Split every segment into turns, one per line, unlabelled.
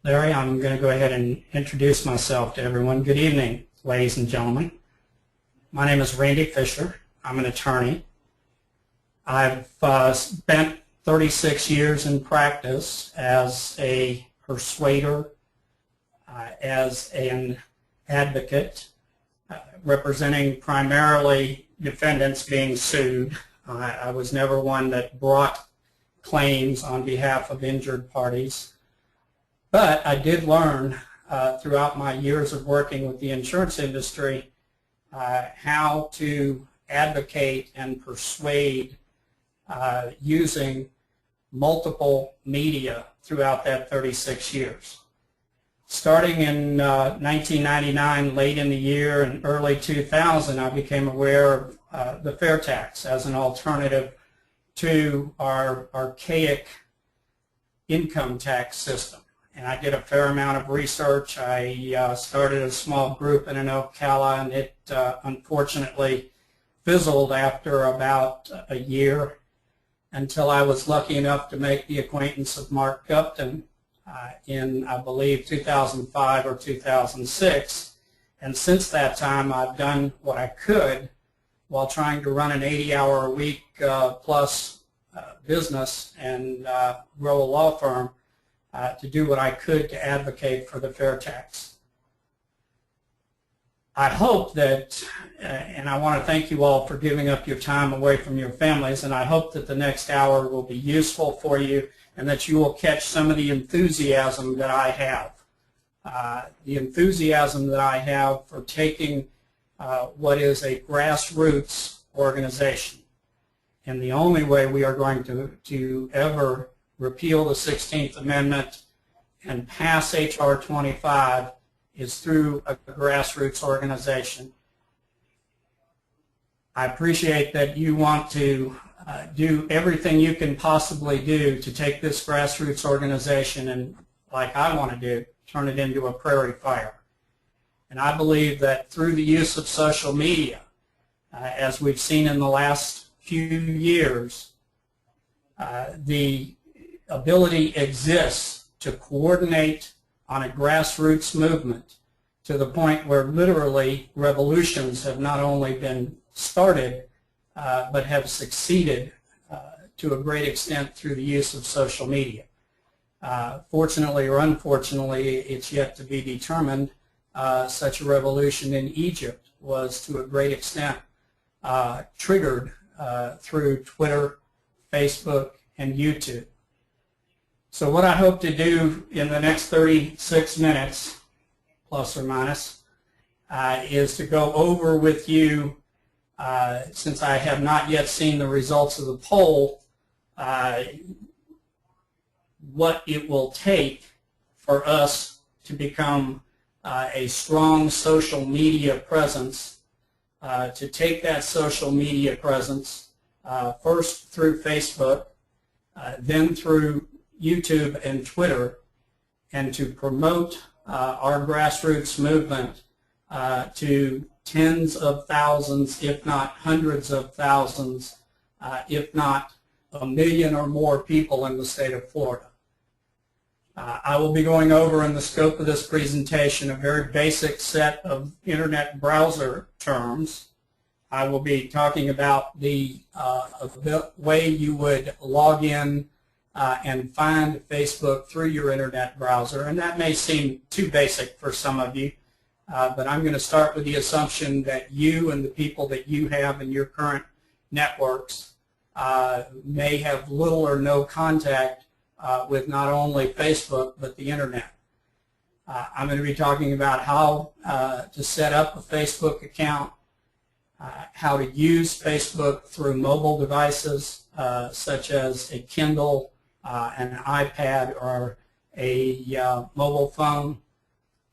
Larry, I'm going to go ahead and introduce myself to everyone. Good evening, ladies and gentlemen. My name is Randy Fisher. I'm an attorney. I've spent 36 years in practice as a persuader, as an advocate, representing primarily defendants being sued. I was never one that brought claims on behalf of injured parties. But I did learn throughout my years of working with the insurance industry how to advocate and persuade using multiple media throughout that 36 years. Starting in 1999, late in the year and early 2000, I became aware of the Fairtax as an alternative to our archaic income tax system. And I did a fair amount of research. I started a small group in Ocala, and it unfortunately fizzled after about a year until I was lucky enough to make the acquaintance of Mark Gupton in, I believe, 2005 or 2006. And since that time, I've done what I could while trying to run an 80-hour-a-week plus business and grow a law firm to do what I could to advocate for the Fairtax. I hope that, and I want to thank you all for giving up your time away from your families, and I hope that the next hour will be useful for you and that you will catch some of the enthusiasm that I have. The enthusiasm that I have for taking what is a grassroots organization. And the only way we are going to ever repeal the 16th Amendment and pass H.R. 25 is through a grassroots organization. I appreciate that you want to do everything you can possibly do to take this grassroots organization and, like I want to do, turn it into a prairie fire. And I believe that through the use of social media, as we've seen in the last few years, the ability exists to coordinate on a grassroots movement to the point where literally revolutions have not only been started but have succeeded to a great extent through the use of social media. Fortunately or unfortunately, it's yet to be determined. Such a revolution in Egypt was to a great extent triggered through Twitter, Facebook, and YouTube. So what I hope to do in the next 36 minutes, plus or minus, is to go over with you, since I have not yet seen the results of the poll, what it will take for us to become a strong social media presence, to take that social media presence first through Facebook, then through YouTube and Twitter, and to promote our grassroots movement to tens of thousands, if not hundreds of thousands, if not 1 million or more people in the state of Florida. I will be going over in the scope of this presentation a very basic set of internet browser terms. I will be talking about the way you would log in and find Facebook through your internet browser, and that may seem too basic for some of you, but I'm going to start with the assumption that you and the people that you have in your current networks may have little or no contact with not only Facebook but the internet. I'm going to be talking about how to set up a Facebook account, how to use Facebook through mobile devices such as a Kindle, an iPad, or a mobile phone,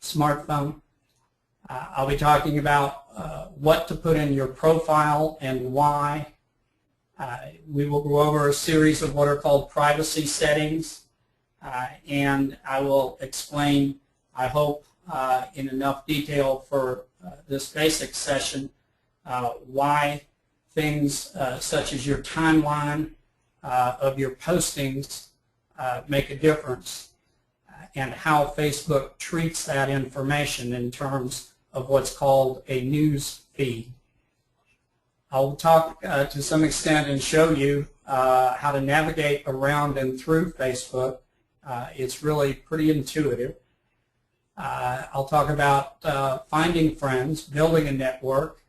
smartphone. I'll be talking about what to put in your profile and why. We will go over a series of what are called privacy settings, and I will explain, I hope, in enough detail for this basic session why things such as your timeline of your postings make a difference. and how Facebook treats that information in terms of what's called a news feed. I'll talk to some extent and show you how to navigate around and through Facebook. It's really pretty intuitive. I'll talk about finding friends, building a network,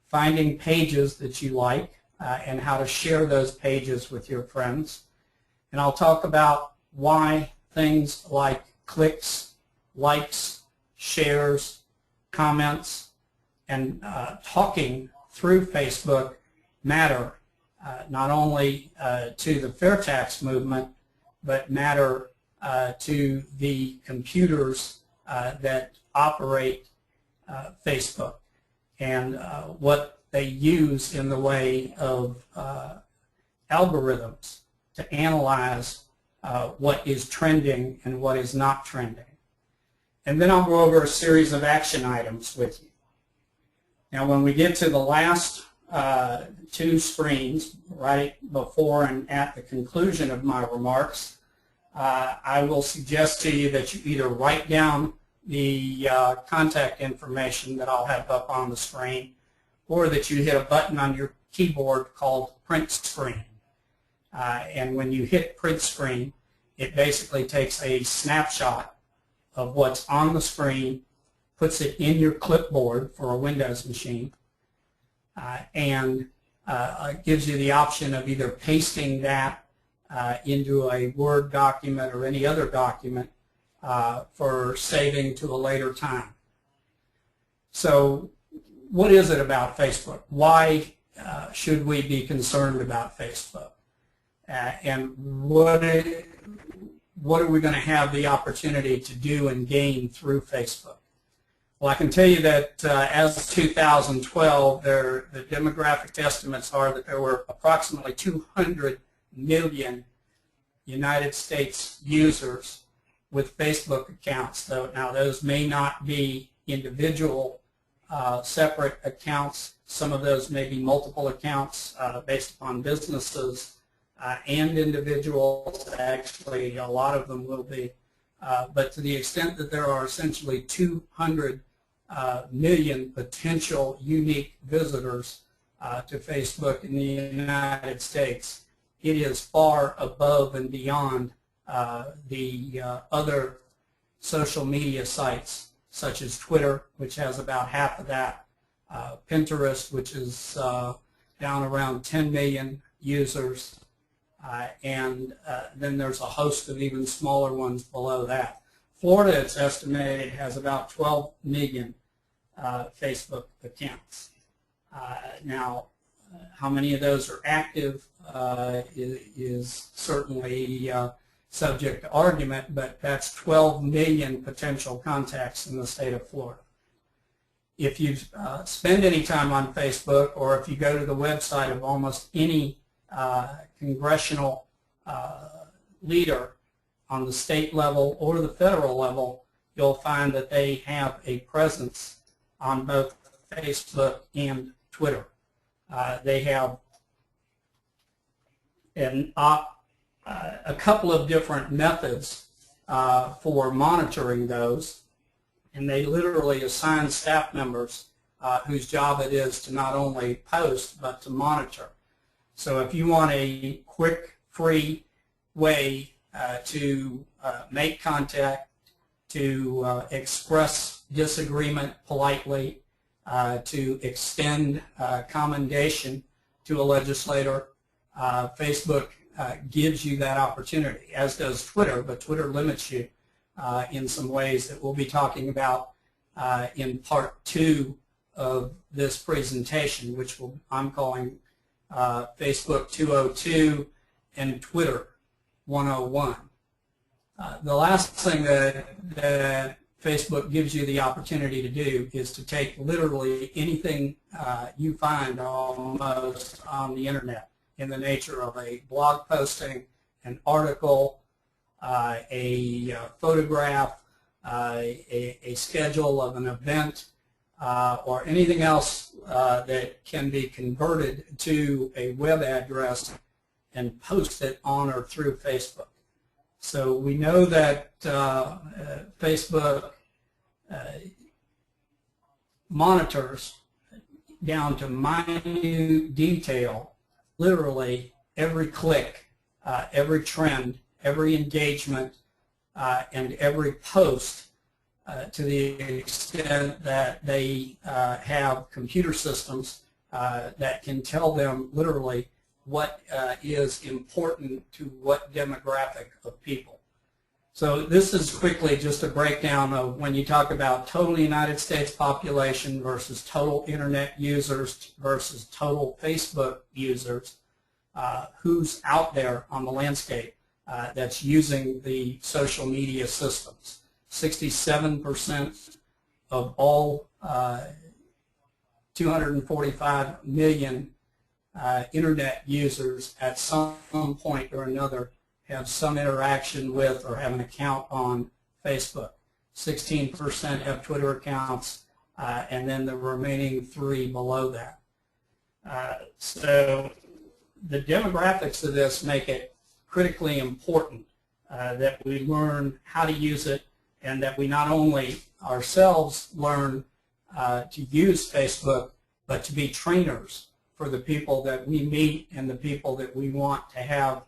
finding pages that you like, and how to share those pages with your friends. And I'll talk about why things like clicks, likes, shares, comments, and talking through Facebook matter not only to the Fairtax movement, but matter to the computers that operate Facebook and what they use in the way of algorithms to analyze what is trending and what is not trending. And then I'll go over a series of action items with you. Now, when we get to the last two screens, right before and at the conclusion of my remarks, I will suggest to you that you either write down the contact information that I'll have up on the screen, or that you hit a button on your keyboard called print screen. And when you hit print screen, it basically takes a snapshot of what's on the screen, puts it in your clipboard for a Windows machine, and gives you the option of either pasting that into a Word document or any other document for saving to a later time. So what is it about Facebook? Why should we be concerned about Facebook? And what are we going to have the opportunity to do and gain through Facebook? Well, I can tell you that as of 2012, the demographic estimates are that there were approximately 200 million United States users with Facebook accounts. Now, those may not be individual separate accounts. Some of those may be multiple accounts based upon businesses and individuals. Actually, a lot of them will be. But to the extent that there are essentially 200 million potential unique visitors to Facebook in the United States, it is far above and beyond the other social media sites such as Twitter, which has about half of that, Pinterest, which is down around 10 million users, and then there's a host of even smaller ones below that. Florida, it's estimated, has about 12 million Facebook accounts. Now, how many of those are active is certainly subject to argument, but that's 12 million potential contacts in the state of Florida. If you spend any time on Facebook, or if you go to the website of almost any congressional leader on the state level or the federal level, you'll find that they have a presence on both Facebook and Twitter. They have a couple of different methods for monitoring those, and they literally assign staff members whose job it is to not only post but to monitor. So if you want a quick, free way to make contact, to express disagreement politely, to extend commendation to a legislator, Facebook gives you that opportunity, as does Twitter, but Twitter limits you in some ways that we'll be talking about in part 2 of this presentation, which I'm calling Facebook 202 and Twitter 101. The last thing that Facebook gives you the opportunity to do is to take literally anything you find almost on the internet in the nature of a blog posting, an article, a photograph, a schedule of an event, or anything else that can be converted to a web address and post it on or through Facebook. So we know that Facebook monitors down to minute detail, literally every click, every trend, every engagement, and every post, to the extent that they have computer systems that can tell them literally what is important to what demographic of people. So this is quickly just a breakdown of when you talk about total United States population versus total internet users versus total Facebook users, who's out there on the landscape that's using the social media systems. 67% of all 245 million internet users at some point or another have some interaction with or have an account on Facebook. 16% have Twitter accounts, and then the remaining 3 below that. So the demographics of this make it critically important that we learn how to use it, and that we not only ourselves learn to use Facebook, but to be trainers for the people that we meet and the people that we want to have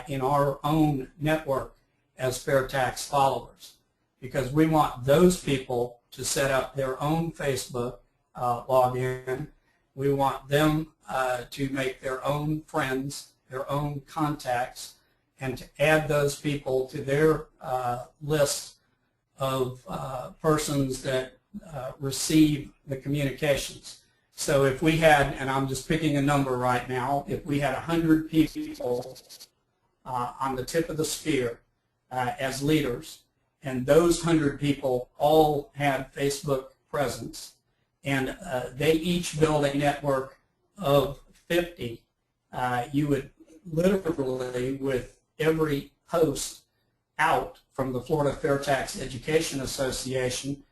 in our own network as Fairtax followers. Because we want those people to set up their own Facebook login. We want them to make their own friends, their own contacts, and to add those people to their list of persons that receive the communications. So if we had, and I'm just picking a number right now, if we had 100 people on the tip of the spear as leaders, and those 100 people all had Facebook presence, and they each build a network of 50, you would literally, with every post out from the Florida Fairtax Education Association,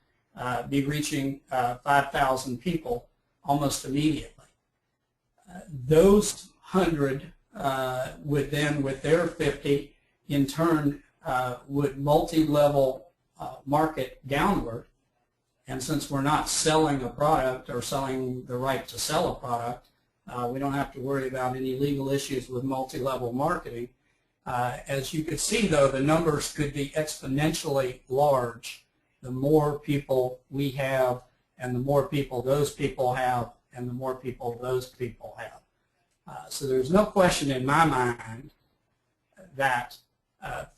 be reaching 5,000 people almost immediately. Those 100 would then, with their 50, in turn would multi-level market downward. And since we're not selling a product or selling the right to sell a product, we don't have to worry about any legal issues with multi-level marketing. As you can see, though, the numbers could be exponentially large the more people we have, and the more people those people have, and the more people those people have. So there's no question in my mind that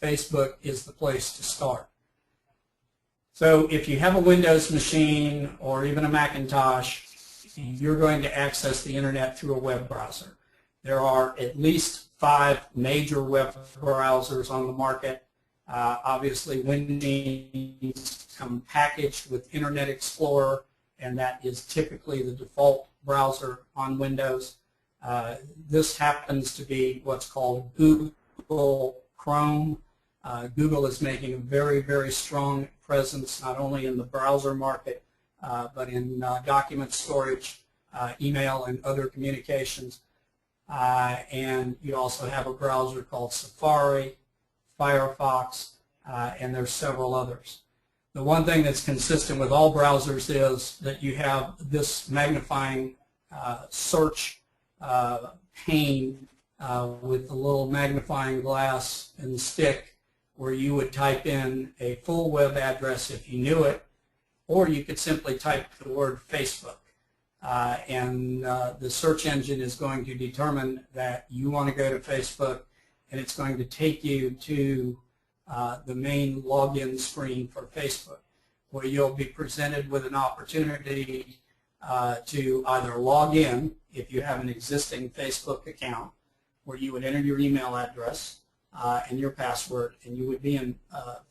Facebook is the place to start. So if you have a Windows machine or even a Macintosh, you're going to access the internet through a web browser. There are at least 5 major web browsers on the market. Obviously, Windows come packaged with Internet Explorer, and that is typically the default browser on Windows. This happens to be what's called Google Chrome. Google is making a very, very strong presence not only in the browser market, but in document storage, email, and other communications. And you also have a browser called Safari, Firefox, and there's several others. The one thing that's consistent with all browsers is that you have this magnifying search pane with the little magnifying glass and stick, where you would type in a full web address if you knew it, or you could simply type the word Facebook. And the search engine is going to determine that you want to go to Facebook, and it's going to take you to the main login screen for Facebook, where you'll be presented with an opportunity to either log in if you have an existing Facebook account, where you would enter your email address and your password, and you would be in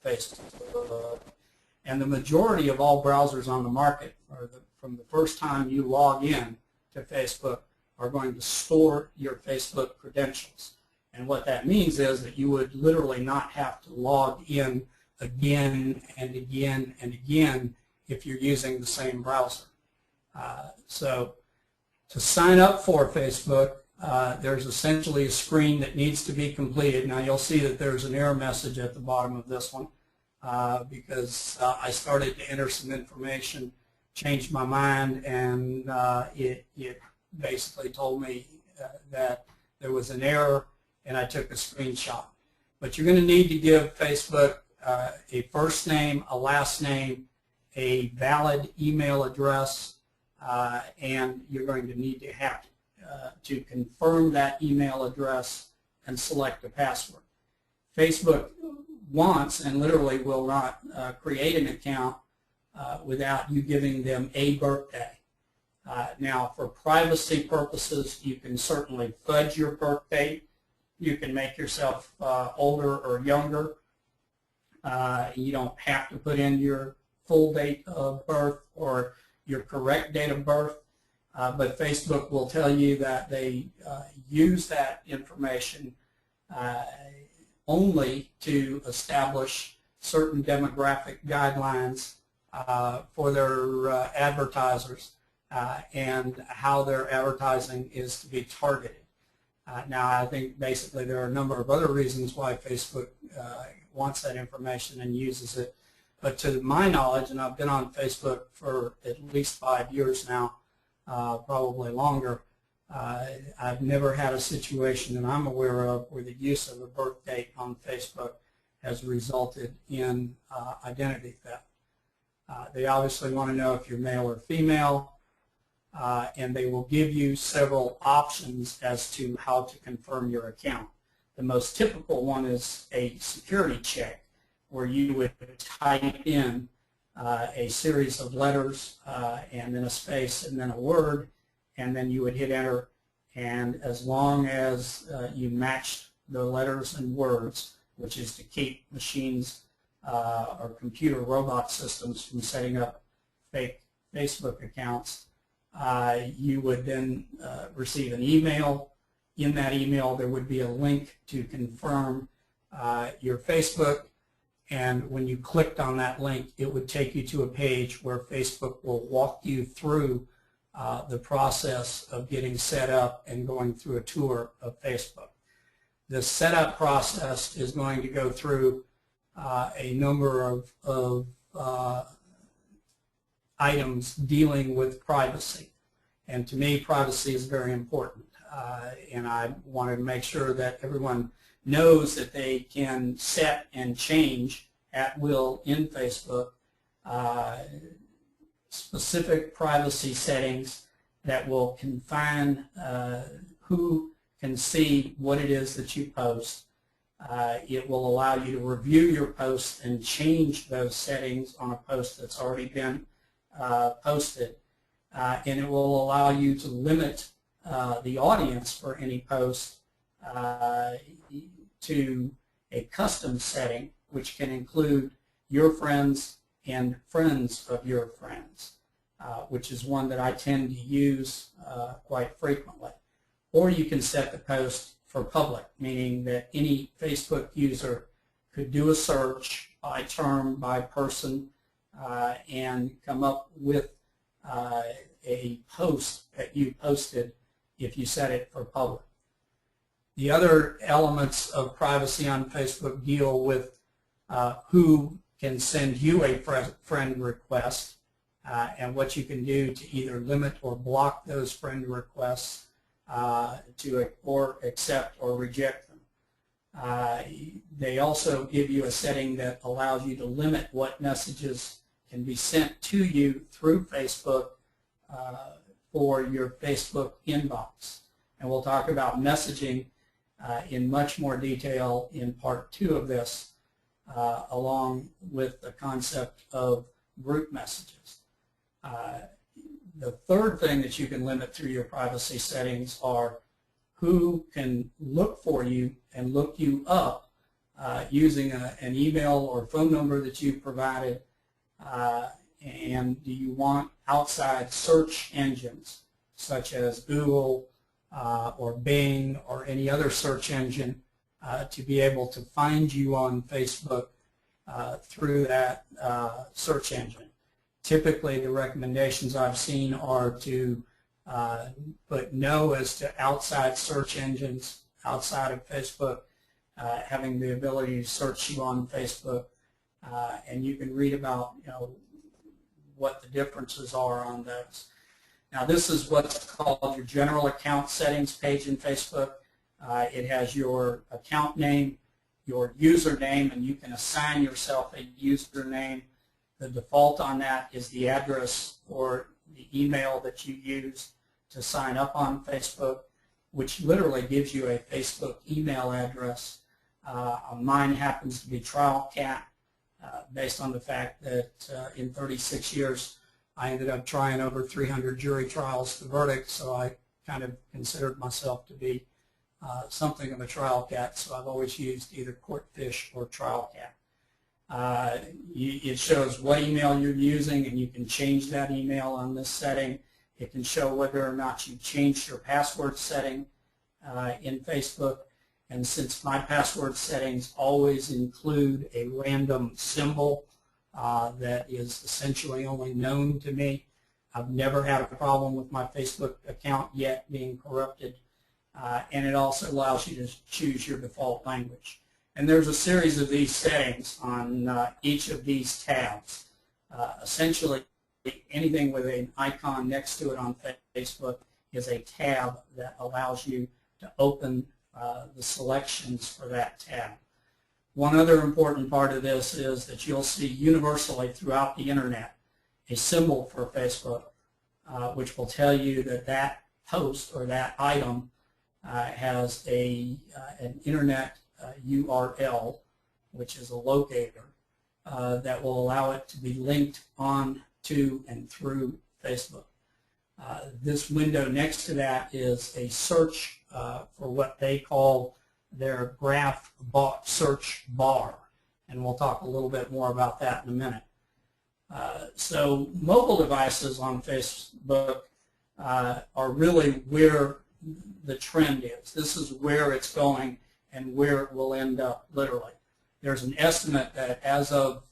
Facebook. And the majority of all browsers on the market, from the first time you log in to Facebook, are going to store your Facebook credentials. And what that means is that you would literally not have to log in again and again and again if you're using the same browser. So to sign up for Facebook, there's essentially a screen that needs to be completed. Now you'll see that there's an error message at the bottom of this one because I started to enter some information, changed my mind, and it basically told me that there was an error, and I took a screenshot. But you're going to need to give Facebook a first name, a last name, a valid email address, and you're going to need to have to confirm that email address and select a password. Facebook wants and literally will not create an account without you giving them a birthday. Now, for privacy purposes, you can certainly fudge your birth date. You can make yourself older or younger. You don't have to put in your full date of birth or your correct date of birth, but Facebook will tell you that they use that information only to establish certain demographic guidelines for their advertisers and how their advertising is to be targeted. Now, I think basically there are a number of other reasons why Facebook wants that information and uses it. But to my knowledge, and I've been on Facebook for at least 5 years now, probably longer, I've never had a situation that I'm aware of where the use of a birth date on Facebook has resulted in identity theft. They obviously want to know if you're male or female, and they will give you several options as to how to confirm your account. The most typical one is a security check, where you would type in a series of letters and then a space and then a word, and then you would hit enter, and as long as you matched the letters and words, which is to keep machines or computer robot systems from setting up fake Facebook accounts, you would then receive an email. In that email there would be a link to confirm your Facebook, and when you clicked on that link it would take you to a page where Facebook will walk you through the process of getting set up and going through a tour of Facebook. The setup process is going to go through a number of items dealing with privacy. And to me, privacy is very important. And I wanted to make sure that everyone knows that they can set and change at will in Facebook specific privacy settings that will confine who can see what it is that you post. It will allow you to review your posts and change those settings on a post that's already been posted. And it will allow you to limit the audience for any post to a custom setting, which can include your friends and friends of your friends, which is one that I tend to use quite frequently. Or you can set the post for public, meaning that any Facebook user could do a search by term, by person, and come up with a post that you posted if you set it for public. The other elements of privacy on Facebook deal with who can send you a friend request and what you can do to either limit or block those friend requests or accept or reject them. They also give you a setting that allows you to limit what messages can be sent to you through Facebook for your Facebook inbox. And we'll talk about messaging in much more detail in part 2 of this, along with the concept of group messages. The third thing that you can limit through your privacy settings are who can look for you and look you up using an email or phone number that you've provided, and do you want outside search engines such as Google or Bing or any other search engine to be able to find you on Facebook through that search engine. Typically, the recommendations I've seen are to but no as to outside search engines outside of Facebook, having the ability to search you on Facebook, and you can read about what the differences are on those. Now this is what's called your general account settings page in Facebook. It has your account name, your username, and you can assign yourself a username. The default on that is the address or the email that you use to sign up on Facebook, which literally gives you a Facebook email address. Mine happens to be TrialCat, based on the fact that in 36 years I ended up trying over 300 jury trials to verdict, so I kind of considered myself to be something of a trial cat, so I've always used either Courtfish or TrialCat. It shows what email you're using, and you can change that email on this setting. It can show whether or not you changed your password setting in Facebook. And since my password settings always include a random symbol that is essentially only known to me, I've never had a problem with my Facebook account yet being corrupted. And it also allows you to choose your default language. And there's a series of these settings on each of these tabs. Essentially, anything with an icon next to it on Facebook is a tab that allows you to open the selections for that tab. One other important part of this is that you'll see universally throughout the internet a symbol for Facebook, which will tell you that that post or that item has an internet URL, which is a locator, that will allow it to be linked on to and through Facebook. This window next to that is a search for what they call their graph search bar, and we'll talk a little bit more about that in a minute. So mobile devices on Facebook are really where the trend is. This is where it's going and where it will end up literally. There's an estimate that as of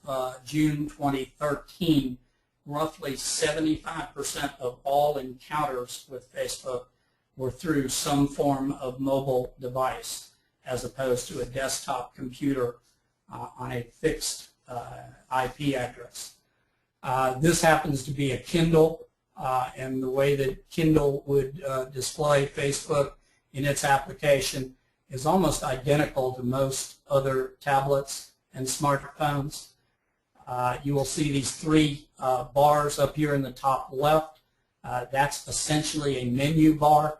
June 2013, roughly 75% of all encounters with Facebook were through some form of mobile device, as opposed to a desktop computer on a fixed IP address. This happens to be a Kindle, and the way that Kindle would display Facebook in its application is almost identical to most other tablets and smartphones. You will see these three bars up here in the top left. That's essentially a menu bar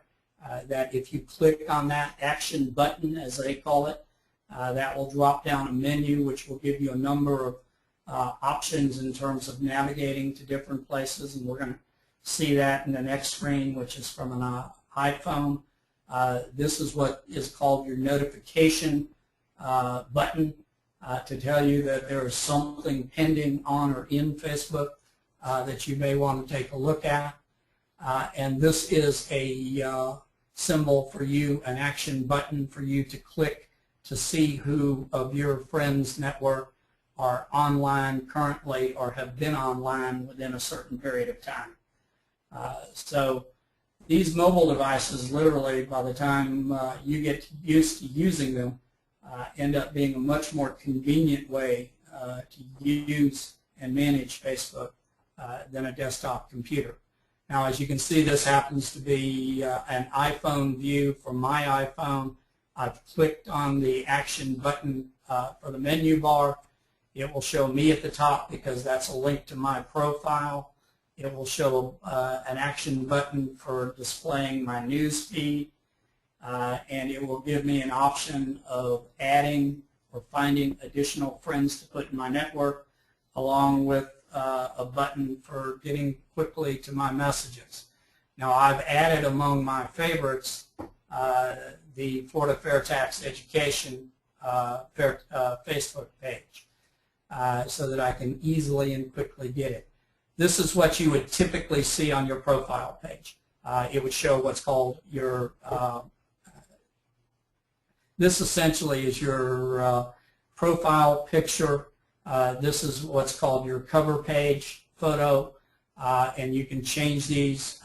that if you click on that action button, as they call it, that will drop down a menu which will give you a number of options in terms of navigating to different places, and we're going to see that in the next screen, which is from an iPhone. This is what is called your notification button to tell you that there is something pending on or in Facebook that you may want to take a look at. And this is a symbol for you, an action button for you to click to see who of your friends' network are online currently or have been online within a certain period of time. So these mobile devices, literally, by the time you get used to using them, end up being a much more convenient way to use and manage Facebook than a desktop computer. Now, as you can see, this happens to be an iPhone view from my iPhone. I've clicked on the action button for the menu bar. It will show me at the top because that's a link to my profile. It will show an action button for displaying my news feed, and it will give me an option of adding or finding additional friends to put in my network, along with a button for getting quickly to my messages. Now, I've added among my favorites the Florida Fairtax Education Facebook page so that I can easily and quickly get it. This is what you would typically see on your profile page. It would show what's called your, this essentially is your profile picture. This is what's called your cover page photo. and you can change these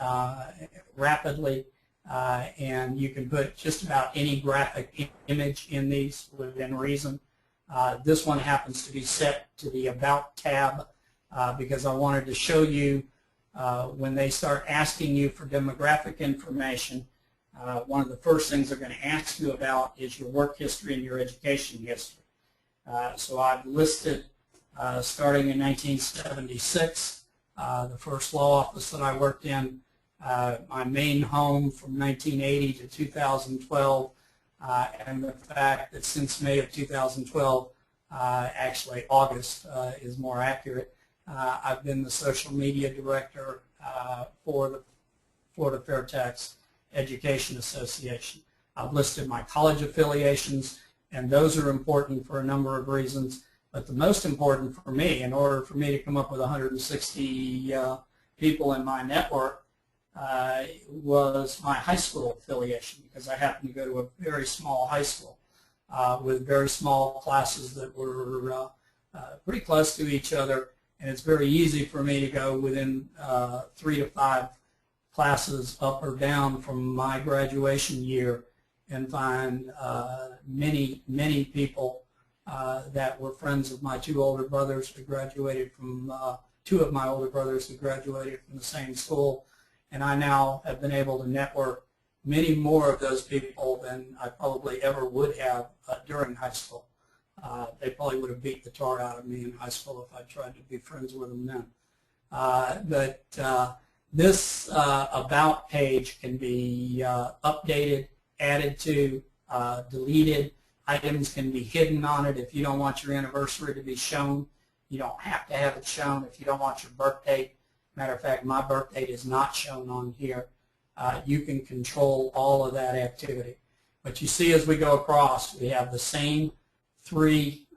rapidly, and you can put just about any graphic image in these within reason. This one happens to be set to the About tab because I wanted to show you when they start asking you for demographic information, one of the first things they're going to ask you about is your work history and your education history. So I've listed, starting in 1976, the first law office that I worked in, my main home from 1980 to 2012, and the fact that since May of 2012, actually August is more accurate, I've been the social media director for the Florida Fairtax Education Association. I've listed my college affiliations, and those are important for a number of reasons. But the most important for me, in order for me to come up with 160 people in my network, was my high school affiliation, because I happened to go to a very small high school with very small classes that were pretty close to each other, and it's very easy for me to go within 3 to 5 classes up or down from my graduation year and find many people that were friends of my two older brothers who graduated from, two of my older brothers who graduated from the same school, and I now have been able to network many more of those people than I probably ever would have during high school. They probably would have beat the tar out of me in high school if I tried to be friends with them then. This About page can be updated, added to, deleted. Items can be hidden on it if you don't want your anniversary to be shown. You don't have to have it shown if you don't want your birth date. Matter of fact, my birth date is not shown on here. You can control all of that activity. But you see, as we go across, we have the same 3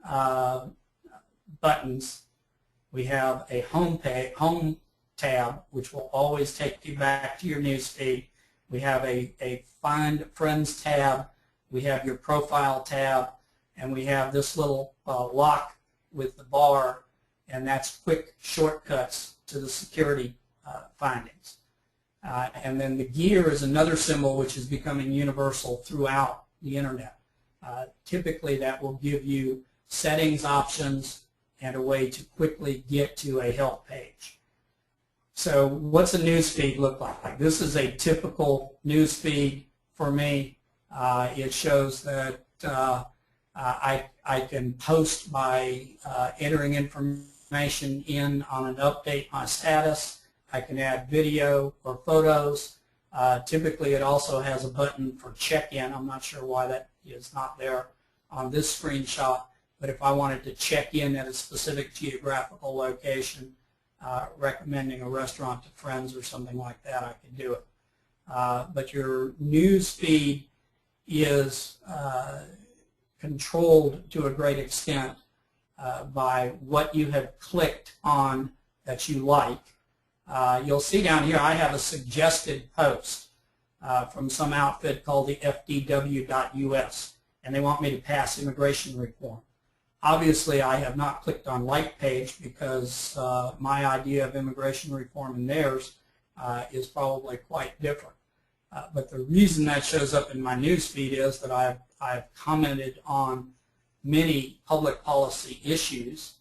buttons. We have a home tab, which will always take you back to your news feed. We have a Find Friends tab. We have your Profile tab, and we have this little lock with the bar, and that's quick shortcuts to the security findings. And then the gear is another symbol which is becoming universal throughout the Internet. Typically that will give you settings options and a way to quickly get to a help page. So what's a news feed look like? This is a typical news feed for me. It shows that I can post by entering information in on an update my status. I can add video or photos. Typically it also has a button for check-in. I'm not sure why that is not there on this screenshot, but if I wanted to check in at a specific geographical location, recommending a restaurant to friends or something like that, I could do it. But your news feed is controlled to a great extent by what you have clicked on that you like. You'll see down here I have a suggested post from some outfit called the FDW.US, and they want me to pass immigration reform. Obviously, I have not clicked on like page because my idea of immigration reform and theirs is probably quite different. But the reason that shows up in my news feed is that I've commented on many public policy issues,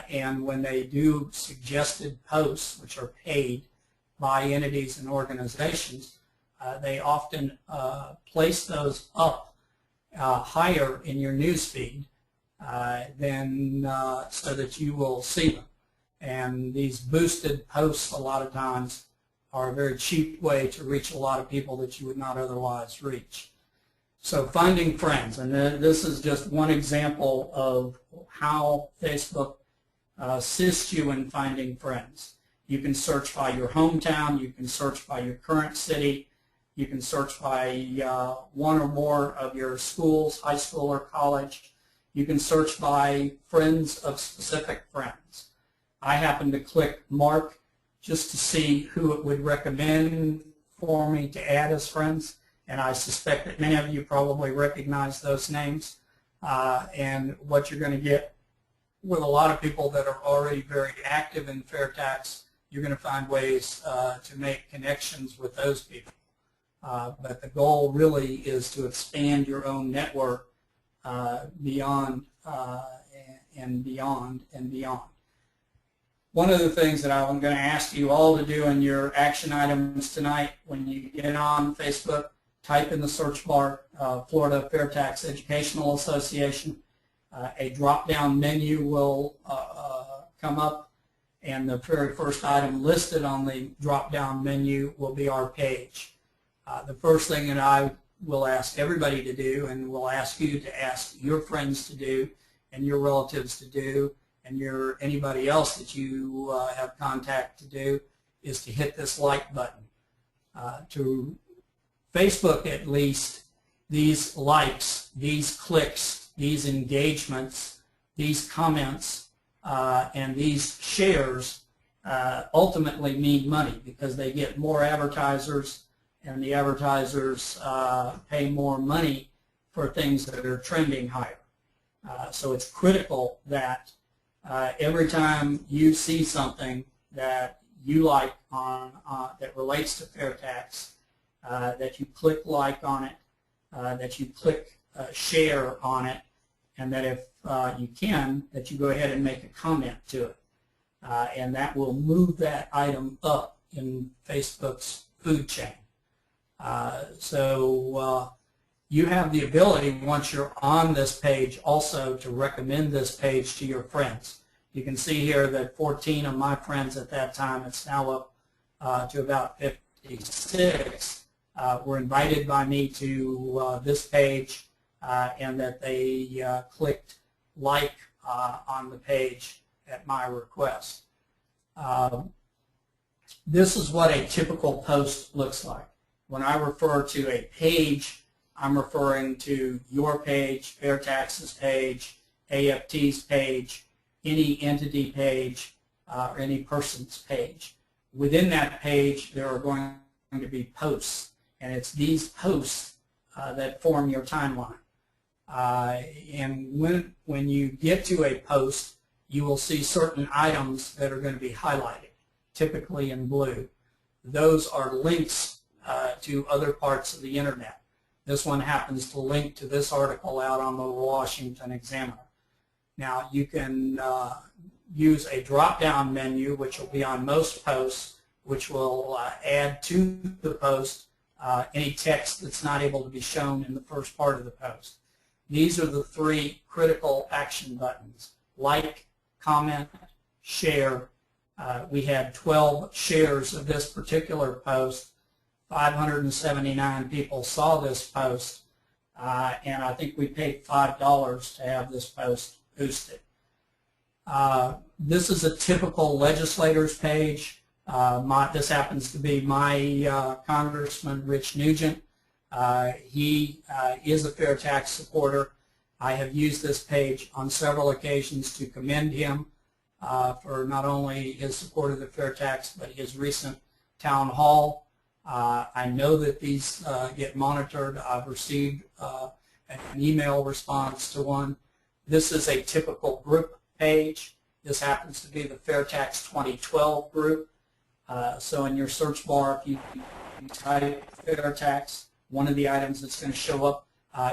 and when they do suggested posts, which are paid by entities and organizations, they often place those up higher in your news feed so that you will see them. And these boosted posts a lot of times are a very cheap way to reach a lot of people that you would not otherwise reach. So finding friends, and this is just one example of how Facebook assists you in finding friends. You can search by your hometown, you can search by your current city, you can search by one or more of your schools, high school or college. You can search by friends of specific friends. I happen to click Mark just to see who it would recommend for me to add as friends, and I suspect that many of you probably recognize those names. And what you're going to get with a lot of people that are already very active in Fairtax you're going to find ways to make connections with those people. But the goal really is to expand your own network beyond and beyond and beyond. One of the things that I'm going to ask you all to do in your action items tonight, when you get on Facebook, type in the search bar Florida Fairtax Educational Association. A drop-down menu will come up, and the very first item listed on the drop-down menu will be our page. The first thing that I will ask everybody to do, and will ask you to ask your friends to do, and your relatives to do, and anybody else that you have contact to do, is to hit this like button. To Facebook, at least, these likes, these clicks, these engagements, these comments, and these shares ultimately mean money, because they get more advertisers, and the advertisers pay more money for things that are trending higher. So it's critical that every time you see something that you like that relates to Fairtax, that you click like on it, that you click share on it, and that if you can, that you go ahead and make a comment to it. And that will move that item up in Facebook's food chain. So you have the ability, once you're on this page, also to recommend this page to your friends. You can see here that 14 of my friends at that time, it's now up to about 56, were invited by me to this page, and that they clicked like on the page at my request. This is what a typical post looks like. When I refer to a page, I'm referring to your page, Fairtax's page, AFT's page, any entity page, or any person's page. Within that page, there are going to be posts, and it's these posts that form your timeline. And when you get to a post, you will see certain items that are going to be highlighted, typically in blue. Those are links to other parts of the internet. This one happens to link to this article out on the Washington Examiner. Now, you can use a drop-down menu, which will be on most posts, which will add to the post any text that's not able to be shown in the first part of the post. These are the three critical action buttons: like, comment, share. We had 12 shares of this particular post. 579 people saw this post, and I think we paid $5 to have this post boosted. This is a typical legislator's page. This happens to be my Congressman Rich Nugent. He is a Fairtax supporter. I have used this page on several occasions to commend him for not only his support of the Fairtax, but his recent town hall. I know that these get monitored. I've received an email response to one. This is a typical group page. This happens to be the Fairtax 2012 group. So in your search bar, if you type Fairtax, one of the items that's going to show up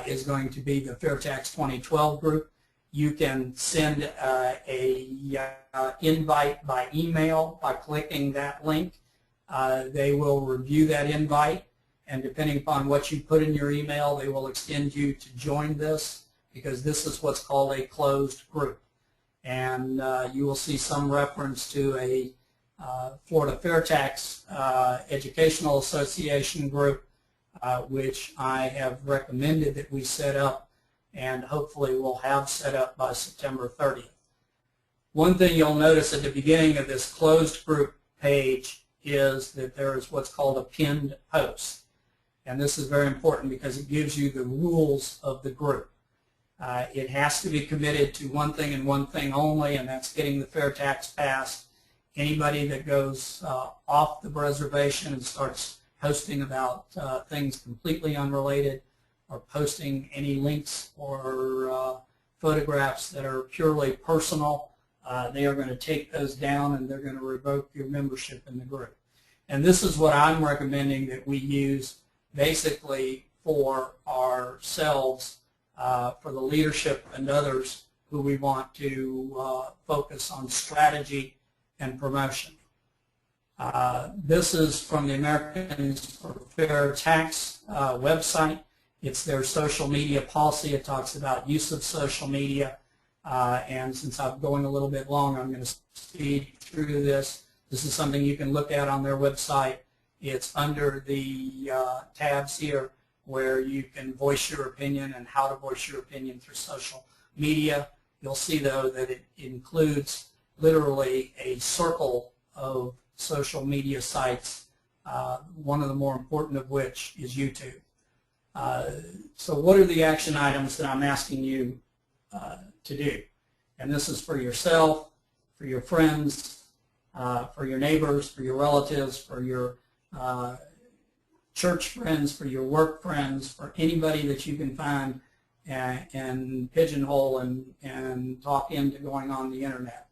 is going to be the Fairtax 2012 group. You can send a invite by email by clicking that link. They will review that invite, and depending upon what you put in your email, they will extend you to join this, because this is what's called a closed group. And you will see some reference to a Florida Fairtax Educational Association group, which I have recommended that we set up, and hopefully we'll have set up by September 30th. One thing you'll notice at the beginning of this closed group page is that there is what's called a pinned post. And this is very important because it gives you the rules of the group. It has to be committed to one thing and one thing only, and that's getting the Fairtax passed. Anybody that goes off the reservation and starts posting about things completely unrelated, or posting any links or photographs that are purely personal, they are going to take those down and they're going to revoke your membership in the group. And this is what I'm recommending that we use basically for ourselves, for the leadership and others who we want to focus on strategy and promotion. This is from the Americans for Fairtax website. It's their social media policy. It talks about use of social media. And since I'm going a little bit long, I'm going to speed through this. This is something you can look at on their website. It's under the tabs here where you can voice your opinion and how to voice your opinion through social media. You'll see, though, that it includes literally a circle of social media sites, one of the more important of which is YouTube. So what are the action items that I'm asking you to do? And this is for yourself, for your friends, for your neighbors, for your relatives, for your church friends, for your work friends, for anybody that you can find and pigeonhole and talk into going on the internet.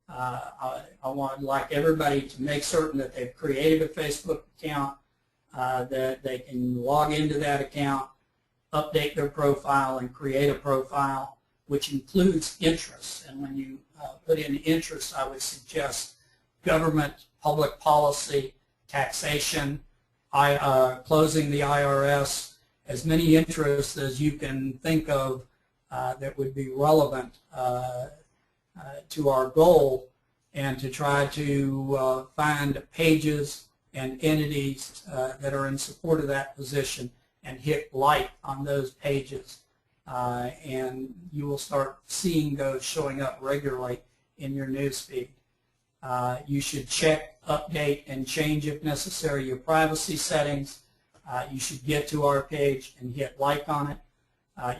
I would like everybody to make certain that they've created a Facebook account, that they can log into that account, update their profile, and create a profile, which includes interests. And when you put in interests, I would suggest government, public policy, taxation, closing the IRS, as many interests as you can think of that would be relevant to our goal, and to try to find pages and entities that are in support of that position and hit like on those pages. And you will start seeing those showing up regularly in your newsfeed. You should check, update, and change, if necessary, your privacy settings. You should get to our page and hit like on it.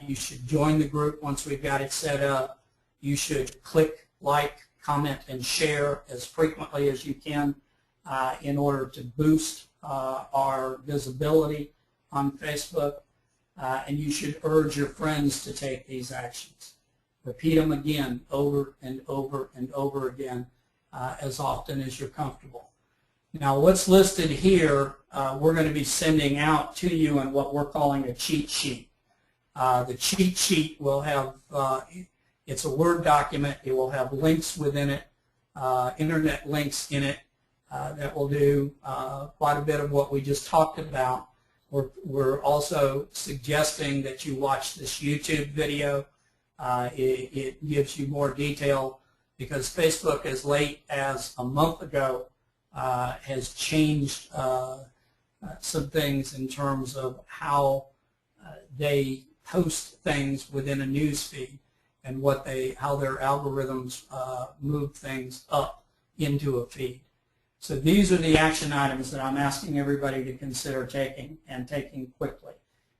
You should join the group once we've got it set up. You should click, like, comment, and share as frequently as you can in order to boost our visibility on Facebook. And you should urge your friends to take these actions. Repeat them again over and over and over again as often as you're comfortable. Now, what's listed here, we're going to be sending out to you in what we're calling a cheat sheet. The cheat sheet will have, it's a Word document. It will have links within it, internet links in it that will do quite a bit of what we just talked about. We're also suggesting that you watch this YouTube video. It gives you more detail because Facebook, as late as a month ago, has changed some things in terms of how they post things within a news feed and how their algorithms move things up into a feed. So these are the action items that I'm asking everybody to consider taking, and taking quickly.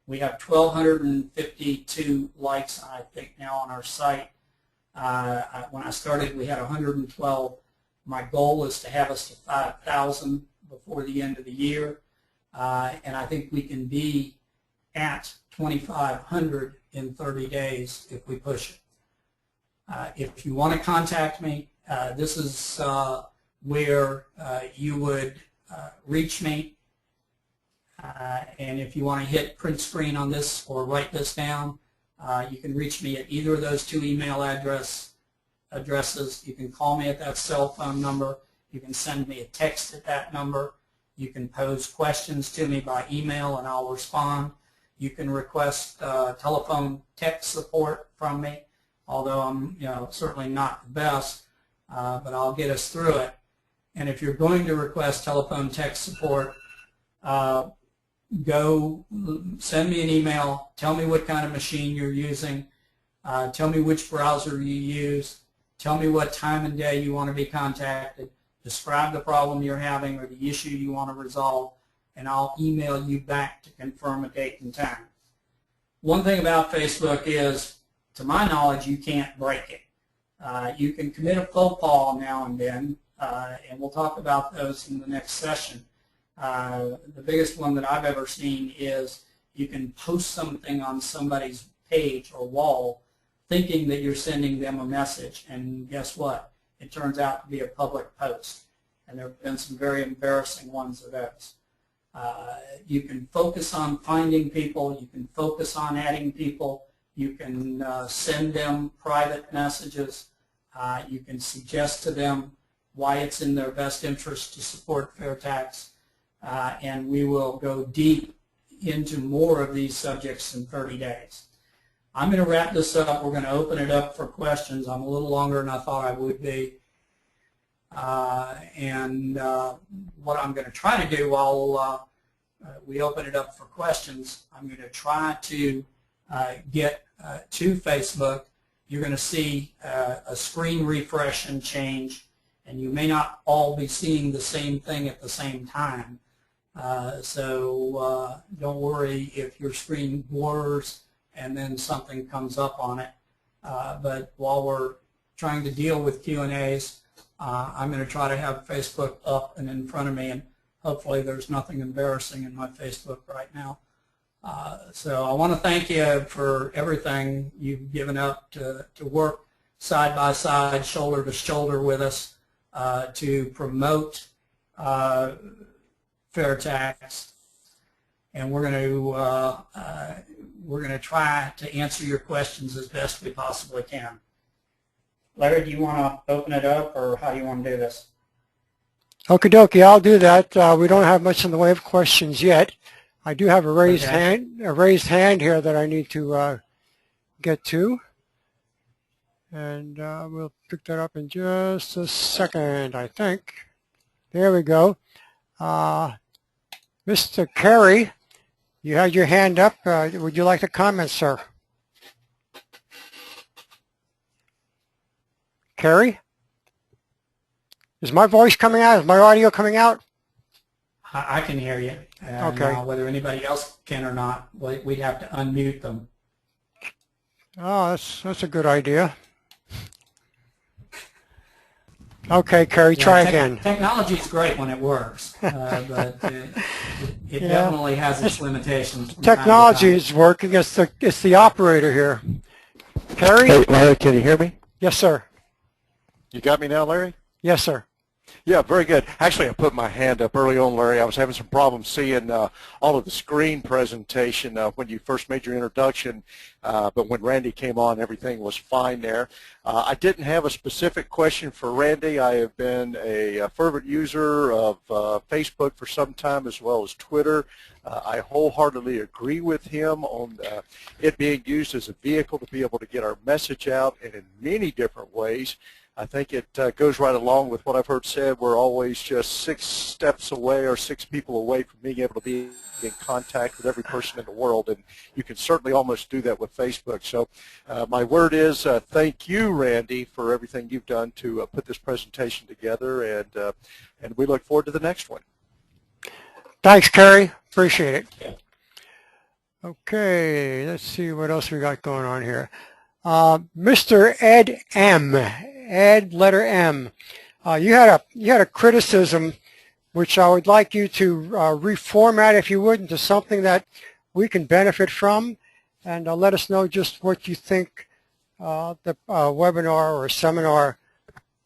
We have 1,252 likes, I think, now on our site. When I started, we had 112. My goal is to have us to 5,000 before the end of the year, and I think we can be at 2,500 in 30 days if we push it. If you want to contact me, this is where you would reach me. And if you want to hit print screen on this or write this down, you can reach me at either of those two email addresses. You can call me at that cell phone number. You can send me a text at that number. You can pose questions to me by email and I'll respond. You can request telephone text support from me, although I'm certainly not the best, but I'll get us through it. And if you're going to request telephone text support, go send me an email. Tell me what kind of machine you're using. Tell me which browser you use. Tell me what time and day you want to be contacted. Describe the problem you're having or the issue you want to resolve, and I'll email you back to confirm a date and time. One thing about Facebook is, to my knowledge, you can't break it. You can commit a faux pas now and then, and we'll talk about those in the next session. The biggest one that I've ever seen is you can post something on somebody's page or wall thinking that you're sending them a message, and guess what? it turns out to be a public post. And there have been some very embarrassing ones of those. You can focus on finding people. You can focus on adding people. You can send them private messages. You can suggest to them why it's in their best interest to support Fairtax. And we will go deep into more of these subjects in 30 days. I'm going to wrap this up. We're going to open it up for questions. I'm a little longer than I thought I would be. What I'm going to try to do while we open it up for questions, I'm going to try to get to Facebook. You're going to see a screen refresh and change, and you may not all be seeing the same thing at the same time. So don't worry if your screen blurs and then something comes up on it. But while we're trying to deal with Q&As, I'm going to try to have Facebook up and in front of me, and hopefully there's nothing embarrassing in my Facebook right now. So I want to thank you for everything you've given up to work side by side, shoulder to shoulder with us to promote Fairtax, and we're going to try to answer your questions as best we possibly can. Larry, do you want to open it up, or how do you want to do this?
Okie dokie, I'll do that. We don't have much in the way of questions yet. I do have a raised hand here that I need to get to, and we'll pick that up in just a second, I think. There we go. Mr. Carey, you had your hand up. Would you like to comment, sir? Carey? Is my voice coming out? Is my audio coming out?
I can hear you.
Okay.
Whether anybody else can or not, we'd have to unmute them.
Oh, that's a good idea. Okay, Carey, try again.
Technology is great when it works, but it definitely has its limitations.
Technology is working. It's the operator here. Carey?
Hey, Larry, can you hear me?
Yes, sir.
You got me now, Larry?
Yes, sir.
Yeah, very good. Actually, I put my hand up early on, Larry. I was having some problems seeing all of the screen presentation when you first made your introduction, but when Randy came on, everything was fine there. I didn't have a specific question for Randy. I have been a fervent user of Facebook for some time, as well as Twitter. I wholeheartedly agree with him on it being used as a vehicle to be able to get our message out, and in many different ways. I think it goes right along with what I've heard said. We're always just 6 steps away or 6 people away from being able to be in contact with every person in the world, and you can certainly almost do that with Facebook. So my word is thank you, Randy, for everything you've done to put this presentation together, and we look forward to the next one.
Thanks, Carey. Appreciate it.
Yeah.
Okay, let's see what else we got going on here. Mr. Ed M. Ed, letter M. You had a criticism, which I would like you to reformat, if you would, into something that we can benefit from, and let us know just what you think the webinar or seminar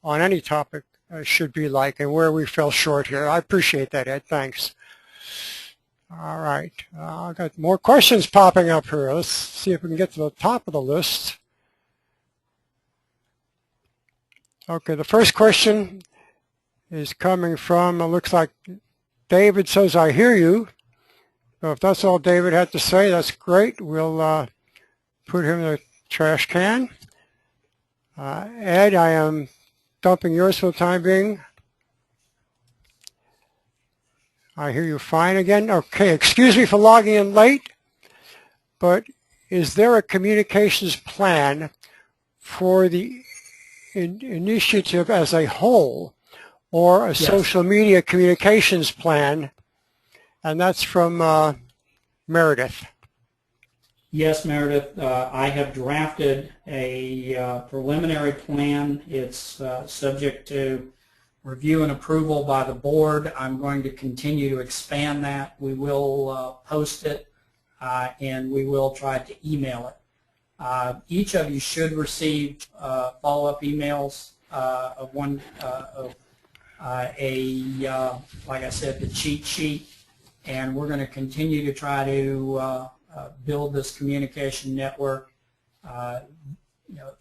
on any topic should be like, and where we fell short here. I appreciate that, Ed. Thanks. All right, I've got more questions popping up here. Let's see if we can get to the top of the list. Okay, the first question is coming from, it looks like David says, I hear you. So if that's all David had to say, that's great. We'll put him in the trash can. Ed, I am dumping yours for the time being. I hear you fine again. Okay, excuse me for logging in late, but is there a communications plan for the initiative as a whole, or a social media communications plan? And that's from Meredith.
Yes, Meredith. I have drafted a preliminary plan. It's subject to review and approval by the board. I'm going to continue to expand that. We will post it, and we will try to email it. Each of you should receive follow-up emails like I said, the cheat sheet, and we're going to continue to try to build this communication network,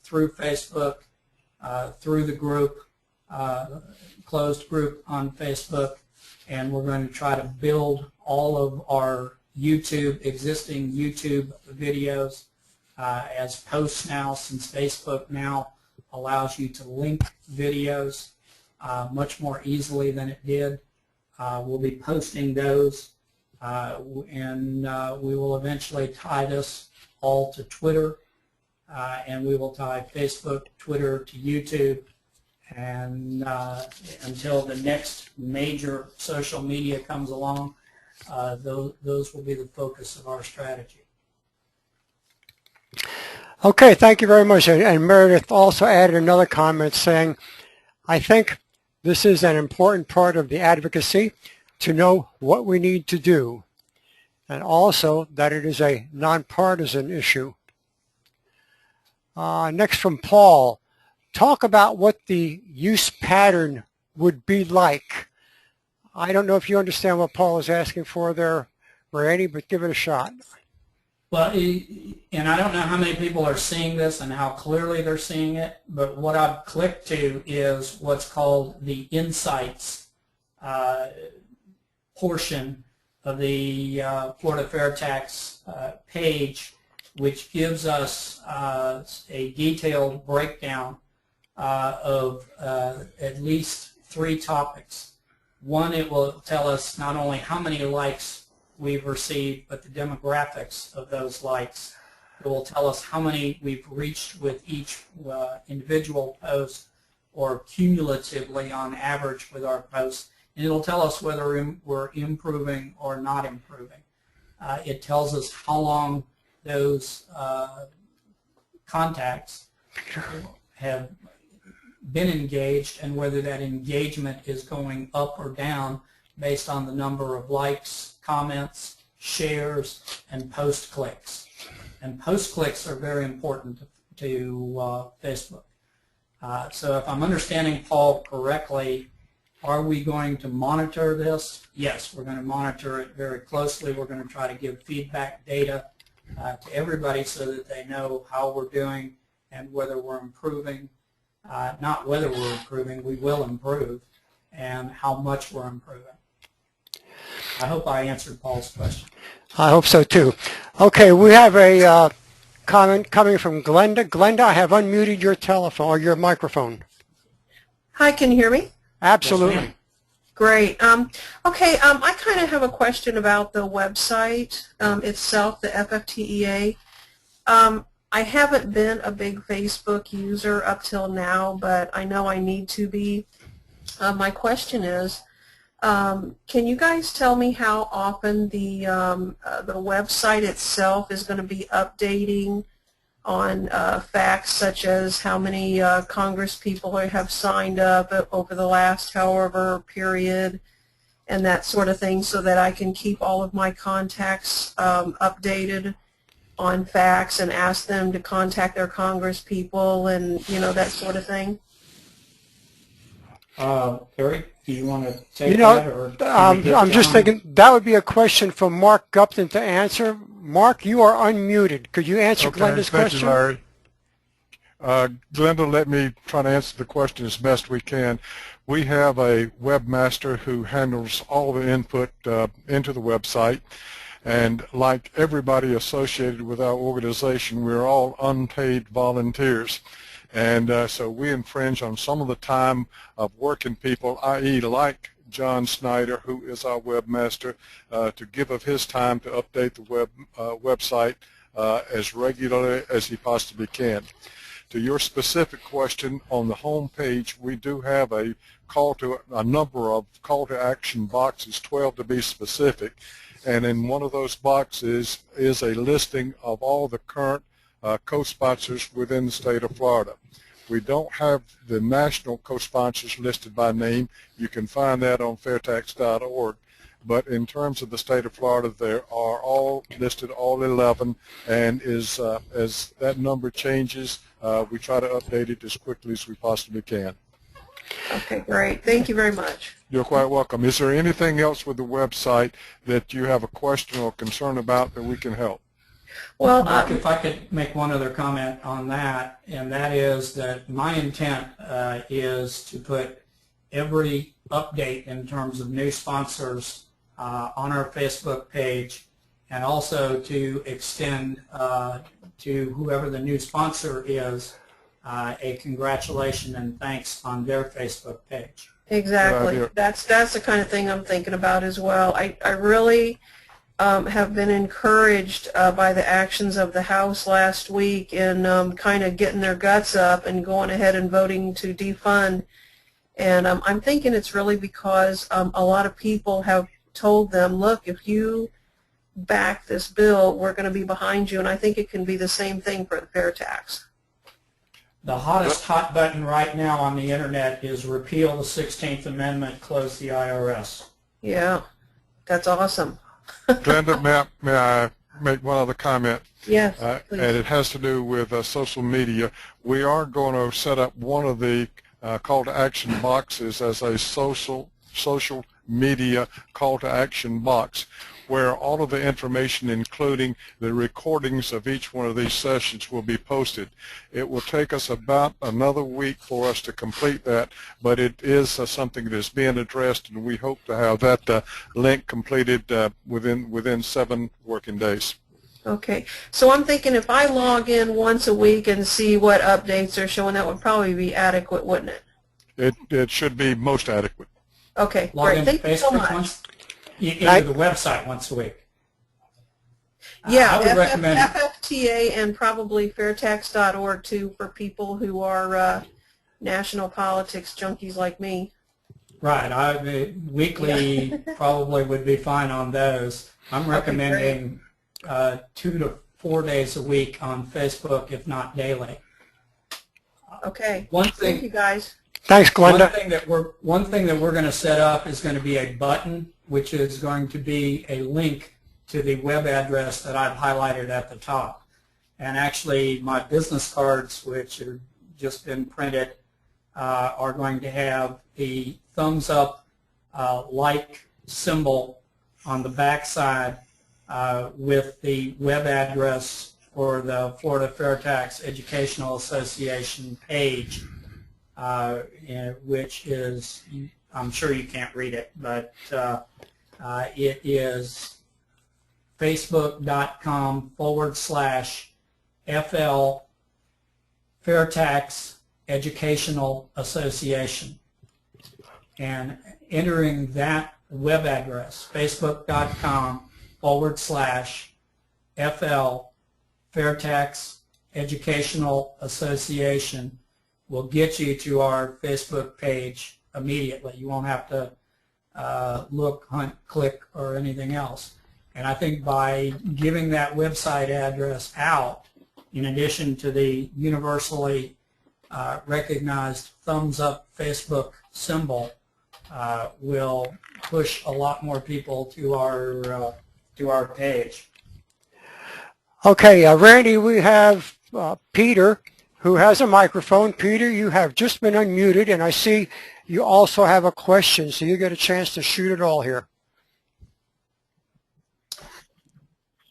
through Facebook, through the group, closed group on Facebook, and we're going to try to build all of our existing YouTube videos as posts now, since Facebook now allows you to link videos much more easily than it did. We'll be posting those, and we will eventually tie this all to Twitter, and we will tie Facebook, Twitter to YouTube, and until the next major social media comes along, those will be the focus of our strategy.
Okay, thank you very much. And Meredith also added another comment saying, I think this is an important part of the advocacy to know what we need to do, and also that it is a nonpartisan issue. Next from Paul, talk about what the use pattern would be like. I don't know if you understand what Paul is asking for there, Randy, but give it a shot.
Well, and I don't know how many people are seeing this and how clearly they're seeing it, but what I've clicked to is what's called the Insights portion of the Florida Fairtax page, which gives us a detailed breakdown of at least 3 topics. One, it will tell us not only how many likes we've received, but the demographics of those likes. It will tell us how many we've reached with each individual post, or cumulatively on average with our posts. And it'll tell us whether we're improving or not improving. It tells us how long those contacts have been engaged and whether that engagement is going up or down based on the number of likes, comments, shares, and post clicks. And post clicks are very important to Facebook. So if I'm understanding Paul correctly, are we going to monitor this? Yes, we're going to monitor it very closely. We're going to try to give feedback data to everybody so that they know how we're doing and whether we're improving. Not whether we're improving, we will improve, and how much we're improving. I hope I answered Paul's question.
I hope so too. Okay, we have a comment coming from Glenda. Glenda, I have unmuted your telephone or your microphone.
Hi, can you hear me?
Absolutely.
Yes,
Great. Okay, I kind of have a question about the website itself, the FFTEA. I haven't been a big Facebook user up till now, but I know I need to be. My question is, can you guys tell me how often the website itself is going to be updating on facts such as how many Congress people have signed up over the last however period and that sort of thing, so that I can keep all of my contacts updated on facts and ask them to contact their Congress people and, that sort of thing?
Terry, do you want to take that? Or
I'm just thinking that would be a question for Mark Gupton to answer. Mark, you are unmuted. Could you answer Glenda's question?
Thank you, Larry. Glenda, let me try to answer the question as best we can. We have a webmaster who handles all the input into the website. And like everybody associated with our organization, we're all unpaid volunteers. And so we infringe on some of the time of working people, i.e. like John Snyder, who is our webmaster, to give of his time to update the website as regularly as he possibly can. To your specific question, on the home page, we do have a number of call to action boxes, 12 to be specific. And in one of those boxes is a listing of all the current co-sponsors within the state of Florida. We don't have the national co-sponsors listed by name. You can find that on fairtax.org. but in terms of the state of Florida, there are all listed, all 11, and as that number changes, we try to update it as quickly as we possibly can.
Okay, great. Thank you very much.
You're quite welcome. Is there anything else with the website that you have a question or concern about that we can help?
Well,
Mark, if I could make one other comment on that, and that is that my intent is to put every update in terms of new sponsors on our Facebook page, and also to extend to whoever the new sponsor is a congratulation and thanks on their Facebook page.
exactly. That's the kind of thing I'm thinking about as well. I really have been encouraged by the actions of the House last week in kind of getting their guts up and going ahead and voting to defund. And I'm thinking it's really because a lot of people have told them, look, if you back this bill, we're going to be behind you. And I think it can be the same thing for the Fairtax.
The hottest hot button right now on the internet is repeal the 16th Amendment, close the IRS.
Yeah, that's awesome.
Glenda, may I make one other comment?
Yes,
and it has to do with social media. We are going to set up one of the call to action boxes as a social media call to action box, where all of the information, including the recordings of each one of these sessions, will be posted. It will take us about another week for us to complete that, but it is something that's being addressed, and we hope to have that link completed within 7 working days.
Okay, so I'm thinking if I log in once a week and see what updates they're showing, that would probably be adequate, wouldn't it?
It should be most adequate.
Okay,
Log
great.
into
Thank you so
Facebook
much.
into the website once a week.
Yeah,
I would recommend
FFTA and probably Fairtax.org too for people who are national politics junkies like me.
Right. Weekly probably would be fine on those. I'm recommending 2 to 4 days a week on Facebook, if not daily.
Okay.
One
Thank you
thing,
guys.
Thanks, Glenda.
one thing that we're going to set up is going to be a button, which is going to be a link to the web address that I've highlighted at the top. And actually, my business cards, which have just been printed, are going to have the thumbs up like symbol on the back side with the web address for the Florida Fairtax Educational Association page, which is, I'm sure you can't read it, but it is facebook.com/FL Fairtax Educational Association. And entering that web address, facebook.com/FL Fairtax Educational Association, will get you to our Facebook page immediately. You won't have to look, hunt, click, or anything else. And I think by giving that website address out, in addition to the universally recognized thumbs up Facebook symbol, will push a lot more people to our page.
Okay, Randy, we have Peter, who has a microphone. Peter, you have just been unmuted, and I see you also have a question, so you get a chance to shoot it all here.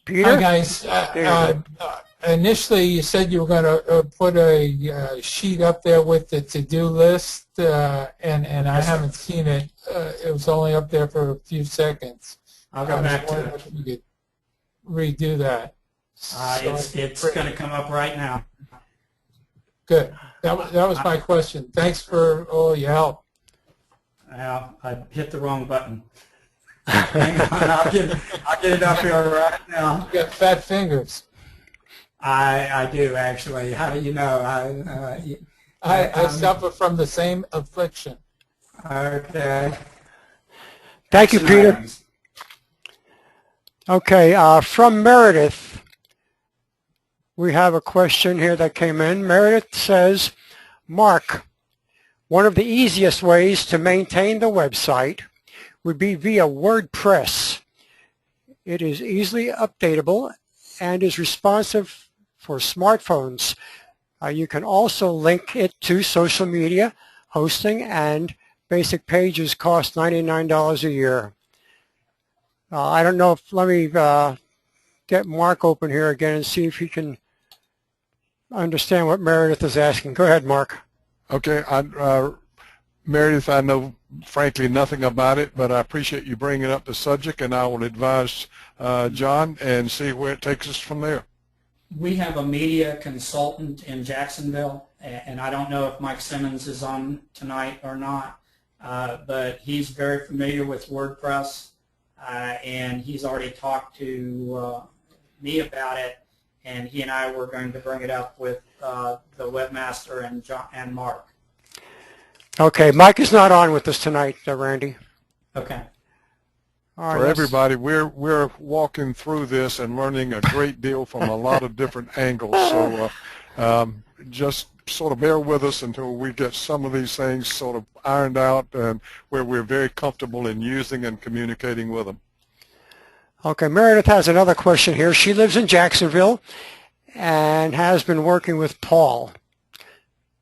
Peter?
Hi, guys. Initially, you said you were going to put a sheet up there with the to-do list, and I haven't seen it. It was only up there for a few seconds.
I'll go back to it.
If you could redo that.
It's going to come up right now.
Good. That was my question. Thanks for all your help.
Well, I hit the wrong button. Hang on, I'll get it up here right now.
You got fat fingers.
I do, actually. How do you know?
I suffer from the same affliction.
Okay.
Thank you, Peter. Okay, from Meredith, we have a question here that came in. Meredith says, Mark, one of the easiest ways to maintain the website would be via WordPress. It is easily updatable and is responsive for smartphones. You can also link it to social media, hosting, and basic pages cost $99 a year. I don't know if, let me get Mark open here again and see if he can understand what Meredith is asking. Go ahead, Mark.
Okay, Meredith, I know frankly nothing about it, but I appreciate you bringing up the subject, and I will advise John and see where it takes us from there.
We have a media consultant in Jacksonville, and I don't know if Mike Simmons is on tonight or not, but he's very familiar with WordPress, and he's already talked to me about it, and he and I were going to bring it up with the webmaster and Mark.
Okay, Mike is not on with us tonight, Randy.
Okay.
All right,
For everybody, we're walking through this and learning a great deal from a lot of different angles. So just sort of bear with us until we get some of these things sort of ironed out and where we're very comfortable in using and communicating with them.
Okay, Meredith has another question here. She lives in Jacksonville and has been working with Paul.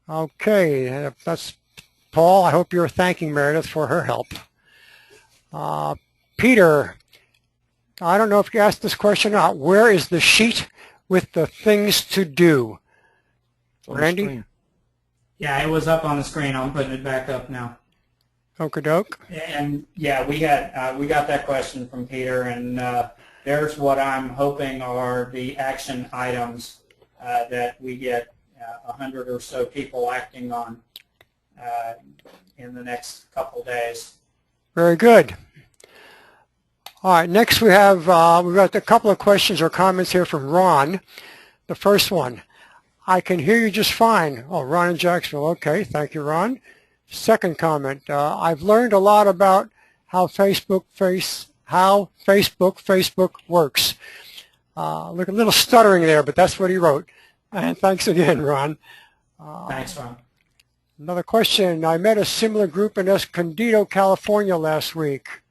Okay, that's Paul. I hope you're thanking Meredith for her help. Peter, I don't know if you asked this question or not. Where is the sheet with the things to do? Randy?
Yeah, it was up on the screen. I'm putting it back up now.
Okie doke.
And yeah, we got that question from Peter, and there's what I'm hoping are the action items that we get 100 or so people acting on in the next couple days.
Very good. All right, next we've got a couple of questions or comments here from Ron. The first one, I can hear you just fine. Oh, Ron in Jacksonville. Okay, thank you, Ron. Second comment, I've learned a lot about how Facebook works. Look, a little stuttering there, but that's what he wrote. And thanks again, Ron.
Thanks, Ron.
Another question, I met a similar group in Escondido, California last week.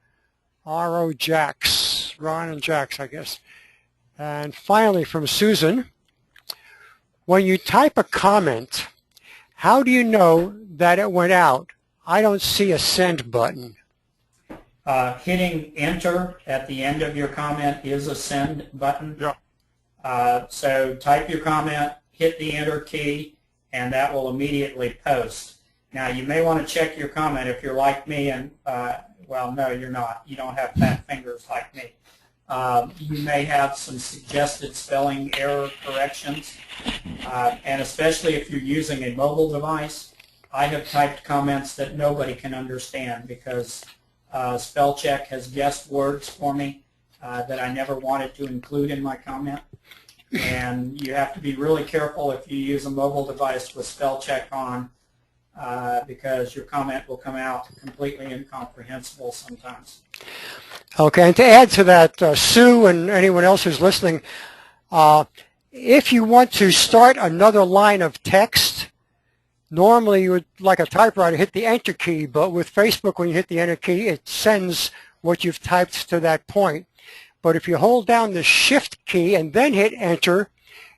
R.O. Jax, Ron and Jax, I guess. And finally from Susan, when you type a comment, how do you know that it went out? I don't see a send button.
Hitting enter at the end of your comment is a send button.
Yeah.
So type your comment, hit the enter key, and that will immediately post. Now you may want to check your comment if you're like me, and well, no, you're not. You don't have fat fingers like me. You may have some suggested spelling error corrections, and especially if you're using a mobile device, I have typed comments that nobody can understand because spell check has guessed words for me that I never wanted to include in my comment. And you have to be really careful if you use a mobile device with spell check on because your comment will come out completely incomprehensible sometimes.
Okay, and to add to that, Sue and anyone else who's listening, if you want to start another line of text, normally you would, like a typewriter, hit the enter key, but with Facebook, when you hit the enter key, it sends what you've typed to that point. But if you hold down the shift key and then hit enter,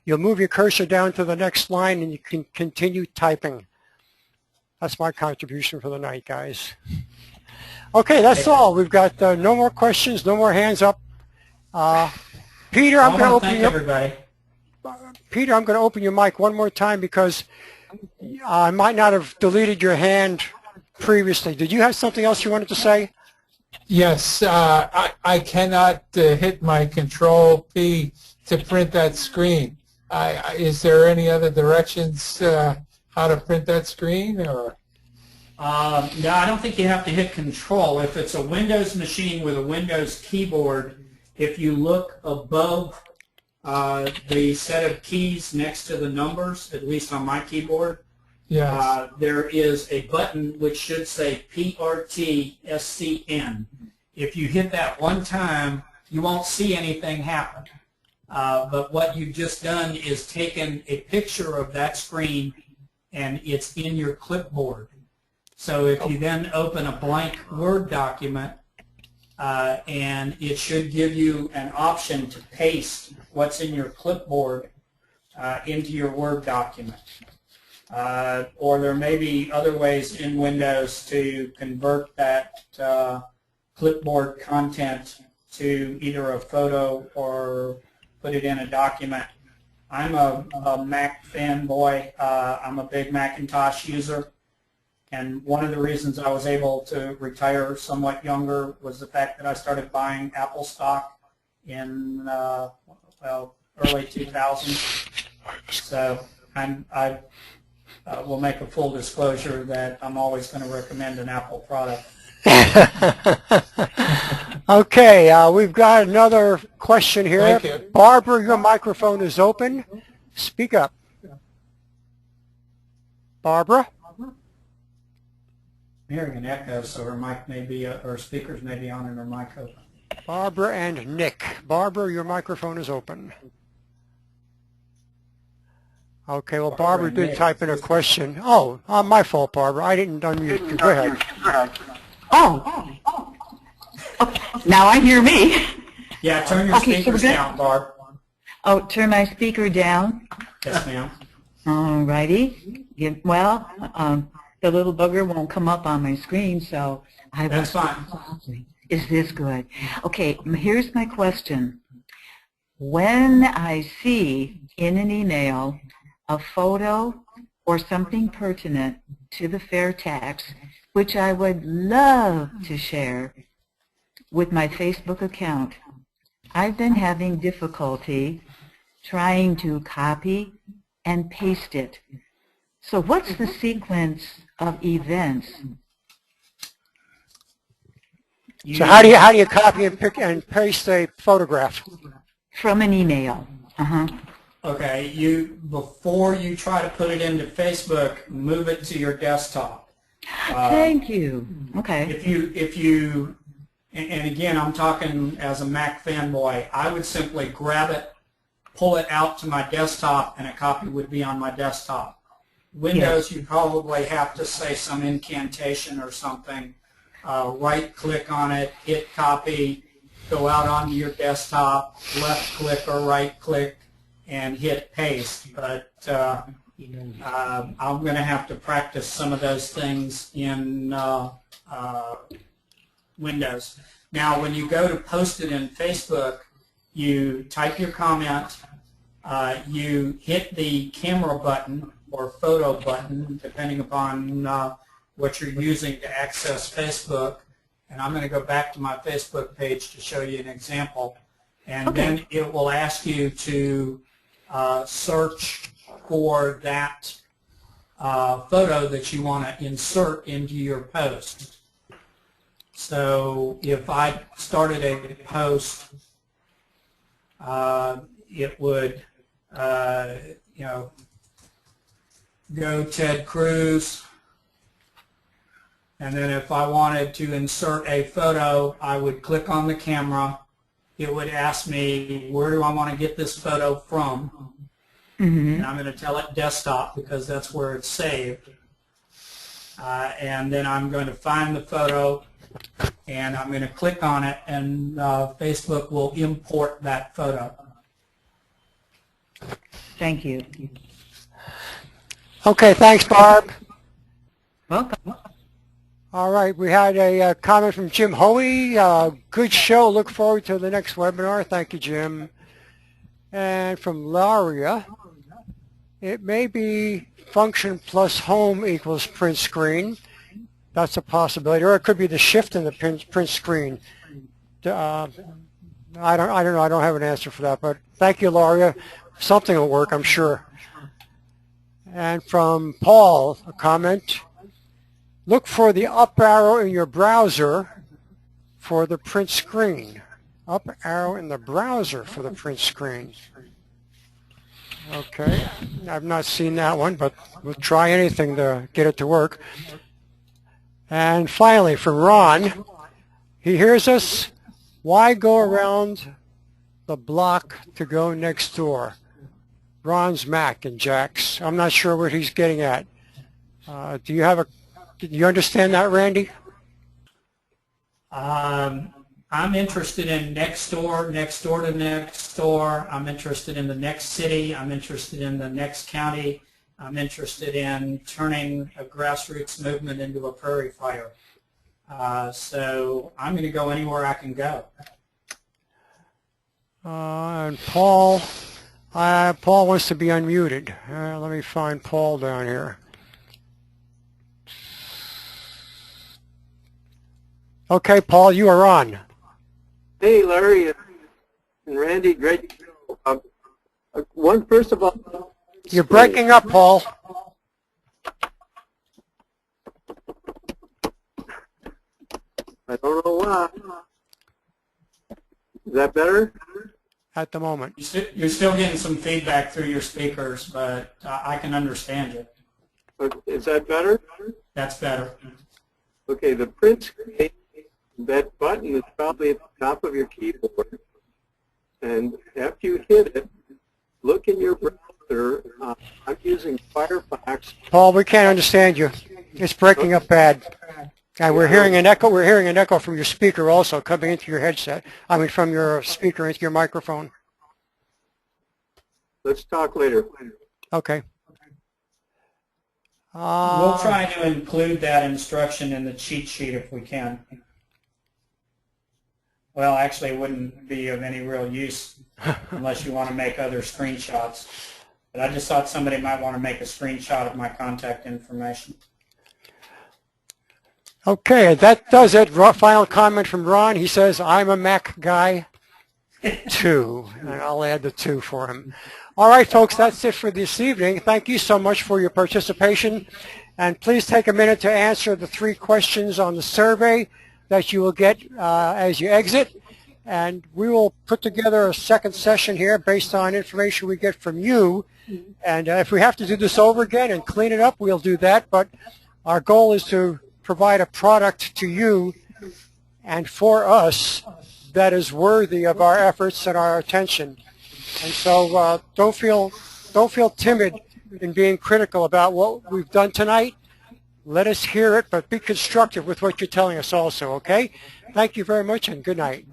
you'll move your cursor down to the next line and you can continue typing. That's my contribution for the night, guys. Okay, that's all. We've got no more questions, no more hands up. Peter, I'm going to open
everybody.
Peter, I'm going to open your mic one more time because I might not have deleted your hand previously. Did you have something else you wanted to say?
Yes, I cannot hit my Control P to print that screen. Is there any other directions how to print that screen? Or
no, I don't think you have to hit Control. If it's a Windows machine with a Windows keyboard, if you look above the set of keys next to the numbers, at least on my keyboard,
yes.
There is a button which should say PRTSCN. If you hit that one time, you won't see anything happen. But what you've just done is taken a picture of that screen and it's in your clipboard. So if you then open a blank Word document and it should give you an option to paste what's in your clipboard into your Word document. Or there may be other ways in Windows to convert that clipboard content to either a photo or put it in a document. I'm a Mac fanboy. I'm a big Macintosh user. And one of the reasons I was able to retire somewhat younger was the fact that I started buying Apple stock in early 2000s. So I will make a full disclosure that I'm always going to recommend an Apple product.
Okay, we've got another question here.
Thank you.
Barbara, your microphone is open. Speak up. Barbara?
I'm hearing an echo, so her mic may be, her speakers may be on and her mic open.
Barbara and Nick. Barbara, your microphone is open. Okay, well, Barbara did type in a question. Oh, my fault, Barbara. I didn't unmute you. Go ahead.
Oh, now I hear me.
Yeah, turn your
Okay, so
speakers
we're good?
down, Barb.
Oh, turn my speaker down.
Yes, ma'am.
All righty. Well, the little bugger won't come up on my screen, so I will.
That's fine.
Is this good? Okay, here's my question. When I see in an email a photo or something pertinent to the Fairtax, which I would love to share with my Facebook account, I've been having difficulty trying to copy and paste it. So what's the sequence of events?
So how do you copy and pick and paste a photograph?
From an email.
Okay, before you try to put it into Facebook, move it to your desktop.
Thank you. Okay.
If you, and again, I'm talking as a Mac fanboy, I would simply grab it, pull it out to my desktop, and a copy would be on my desktop. Windows, you probably have to say some incantation or something. Right-click on it, hit copy, go out onto your desktop, left-click or right-click, and hit paste. But I'm going to have to practice some of those things in Windows. Now, when you go to post it in Facebook, you type your comment, you hit the camera button or photo button, depending upon what you're using to access Facebook. And I'm going to go back to my Facebook page to show you an example. And then it will ask you to search for that photo that you want to insert into your post. So if I started a post, it would, go Ted Cruz. And then if I wanted to insert a photo, I would click on the camera. It would ask me, where do I want to get this photo from? And I'm going to tell it desktop because that's where it's saved. And then I'm going to find the photo, and I'm going to click on it, and Facebook will import that photo.
Thank you.
Okay, thanks, Barb.
Welcome.
All right, we had a comment from Jim Hoey. Good show. Look forward to the next webinar. Thank you, Jim. And from Laria, it may be function plus home equals print screen. That's a possibility. Or it could be the shift in the print screen. I don't know. I don't have an answer for that. But thank you, Laria. Something will work, I'm sure. And from Paul, a comment. Look for the up arrow in your browser for the print screen. Up arrow in the browser for the print screen. Okay, I've not seen that one, but we'll try anything to get it to work. And finally, from Ron, he hears us. Why go around the block to go next door? Ron's Mac and Jack's. I'm not sure what he's getting at. Do you understand that, Randy?
I'm interested in next door to next door. I'm interested in the next city. I'm interested in the next county. I'm interested in turning a grassroots movement into a prairie fire. So I'm going to go anywhere I can go.
And Paul wants to be unmuted. Let me find Paul down here. Okay, Paul, you are on.
Hey, Larry and Randy, great. First of all,
You're breaking up, Paul.
I don't know why. Is that better?
At the moment.
You're still getting some feedback through your speakers, but I can understand you.
Is that better?
That's better.
Okay, the print screen, that button is probably at the top of your keyboard. And after you hit it, look in your browser. I'm using Firefox.
Paul, we can't understand you. It's breaking up bad. And we're hearing an echo. We're hearing an echo from your speaker also coming into your headset. I mean, from your speaker into your microphone.
Let's talk later.
Okay.
We'll try to include that instruction in the cheat sheet if we can. Well, actually, it wouldn't be of any real use unless you want to make other screenshots. But I just thought somebody might want to make a screenshot of my contact information.
Okay, that does it. Final comment from Ron. He says, I'm a Mac guy, too. And I'll add the 2 for him. All right, folks, that's it for this evening. Thank you so much for your participation. And please take a minute to answer the 3 questions on the survey that you will get as you exit. And we will put together a second session here based on information we get from you. And if we have to do this over again and clean it up, we'll do that. But our goal is to provide a product to you and for us that is worthy of our efforts and our attention. And so don't feel timid in being critical about what we've done tonight. Let us hear it, but be constructive with what you're telling us also, okay? Thank you very much and good night.